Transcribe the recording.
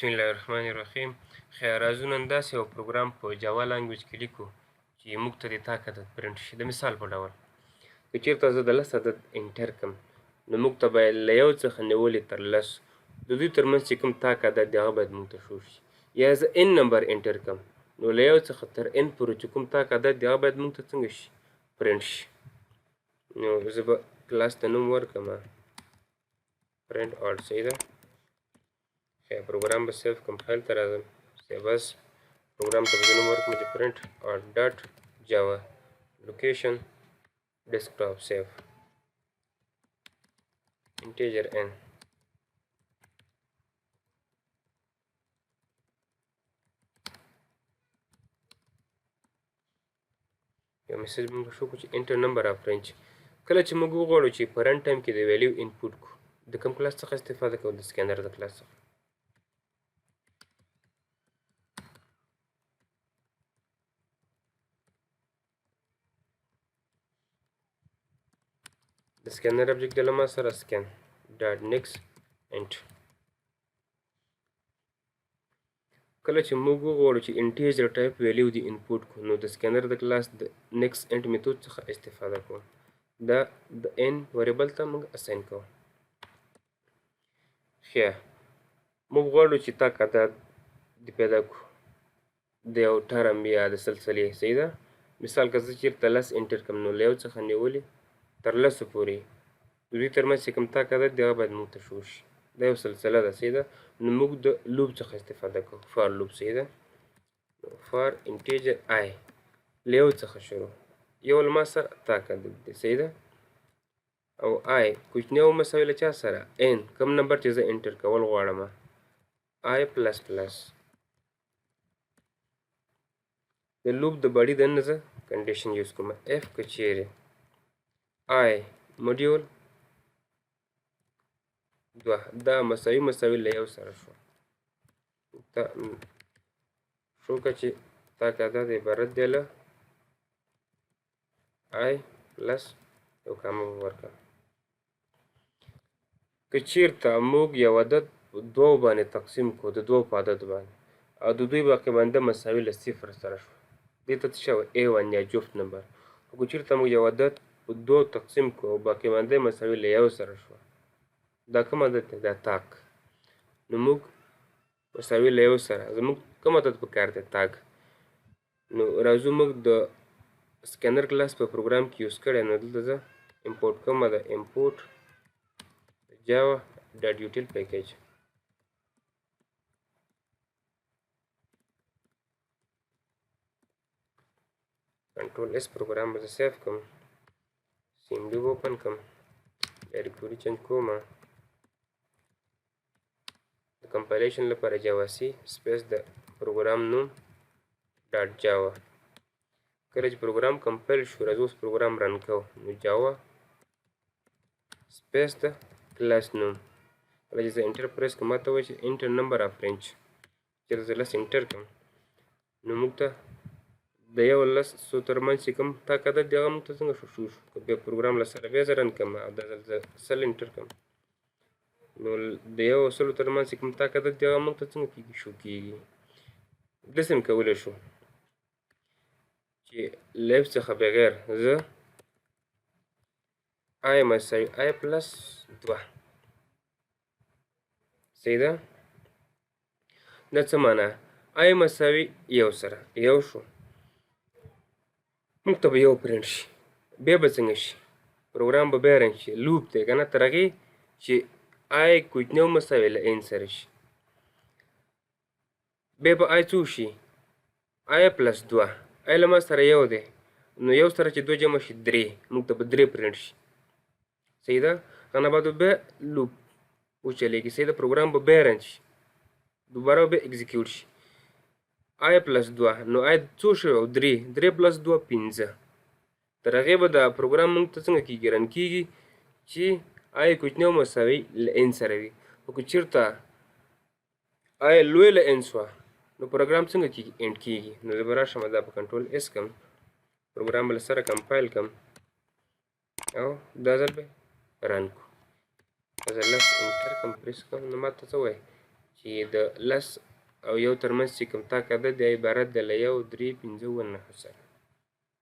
بسم الله الرحمن الرحیم. خیر راځو نن داسې یو پروګرام په جاوا لانګویج کې لیکو چې موږ ته د تاک عدد پرنټ شي. د مثال په ډول که چېرته زه د 10 عدد انټر کړم نو موږ ته باید له یو څخه نیولې تر 10 د دوی ترمنځ چې کوم تاک عدد دی هغه باید موږ ته شو شي. یا زه n نمبر انټر کړم نو له یو څخه تر n پورې چې کوم تاک عدد دی هغه باید موږ ته څنګه شي پرنټ شي. نو زه به کلاس ته نوم ورکړم پرنټ آل. صحیح ده. پروګرام به سیف کوم فایل ته راځم سیو اس پروګرام ته به نوم ورکړم چې پرنټ آل ډاټ جاوا لوکیشن ډیسکټاپ سیف انټیجر n. یو میسج موږ شو چې انټر نمبر اف رینج. کله چې موږ وغواړو چې په رن ټایم کې د ویلیو انپوټ کو د کوم کلاس څخه استفاده کوو؟ د سکینر د کلاس څخه. د سکینر ابجیکټ د لما سره سکین ډاټ نیکس انټ. کله چې موږ وغواړو چې انټیجر ټایپ ویلیو دی انپوټ کو نو د سکینر د کلاس د نیکس انټ میثود څخه استفاده کوو. دا د n وریبل ته موږ اساین کوو. ښه موږ غواړو چې تاک عدد د پیدا کړو د یو ټرم یا د سلسلې. صحیح ده. مثال که زه چېرته 10 انټر کړم نو له یو څخه نیولې تر 10 پورې د دوی ترمنځ چې کوم تاک عدد دی هغه باید موږ ته شو شي. دا یو سلسله ده. صحیح ده. نو موږ د لوپ څخه استفاده کوو فار لوپ. صحیح ده. فار انټیجر آی له یو څخه شروع یو له ما سره تاک عدد دی. صحیح ده. او آی کوچنی او مساوي له چا سره n کوم نمبر چې زه انټر کول غواړم آی پلس پلس. د لوپ د باډي دننه زه کنډیشن یوز کوم اف که چیرې آی موډیول 2 دا مساوي له یو سره شو دا شو که چې تاک عدد عبارت دی له آی پلس یو کامه ورکړه. که چېرته موږ یو عدد په دوو باندې تقسیم کړو د دوو په عدد باندې او د دوی باقي باندې مساوي له صفر سره شو دې ته څه شوی A1 یا جفت نمبر. او که چېرته موږ یو عدد په دوو تقسیم کړو او باقي باندې مساوي له یو سره شو دا کوم عدد دی؟ دا تاک. نو موږ مساوي له یو سره زموږ کوم عدد پکار دی؟ تاک. نو راځو موږ د سکینر کلاس په پروګرام کې یوز کړی نو دلته زه امپورټ کوم د امپورټ جاوا ډاټ یوټیل پیکیج. کنټرول اس پروګرام به زه سیف کوم سیمډي اوپن کوم ډایرکټوري چینج کوم د کمپایلیشن لپاره جاوا سی سپیس د پروګرام نوم ډاټ جاوا. کله چې پروګرام کمپایل شو راځو اوس پروګرام رن کوو نو جاوا سپیس د کلاس نوم. کله چې زه انټر پریس کوم ماته وایي چې انټر نمبر اف رینج. چېرته زه 10 انټر کړم نو موږ ته د یو 10 ترمنځ چې کوم تاک عدد دی هغه موږ ته څنګه شو که بیا پروګرام له سره بیا زه رن کړم او دا ځل زه 100 انټر کړم نو د یو 100 ترمنځ چې کوم تاک عدد دی هغه موږ ته څنګه کېږي شو کېږي. داسې هم کولی شو چې لیف څخه بغیر زه آی مساوي آی پلس 2. صحیح ده. دا څه معنا آی مساوي یو سره یو شو موږ ته به یو پرنټ شي. بیا به څنګه شي پروګرام به بیا رن شي لوپ دی که نه تر هغې چې آی کوچنی او مساوي له n سره شي. بیا به آی څو شي آی پلس 2 آی له ما سره یو دی نو یو سره چې 2 جمع شي 3 موږ ته به 3 پرنټ شي. صحیح ده. که نه بعد بیا لوپ وچلېږي. صحیح ده. پروګرام به بیا رن شي دوباره به اکزیکیوټ شي آی پلس 2 نو آی څو شوی 3 پلس 2 5 تر هغې به دا پروګرام موږ ته څنګه کېږي رن کېږي چې آی کوچنی او مساوي له n سره وي. خو که چېرته آی لوی له n شوه نو پروګرام څنګه کېږي انډ کېږي. نو زه به راشم دا په کنټرول اس کړم پروګرام به له سره کمپایل کړم او دا ځل به رن کړو. زه 10 انټر کړم پریس کړم نو ماته څه وایي چې چې د 10 او 1 ترمنځ چې کوم تاک عدد دی عبارت دی له 1 3 5 اووه نهو سره.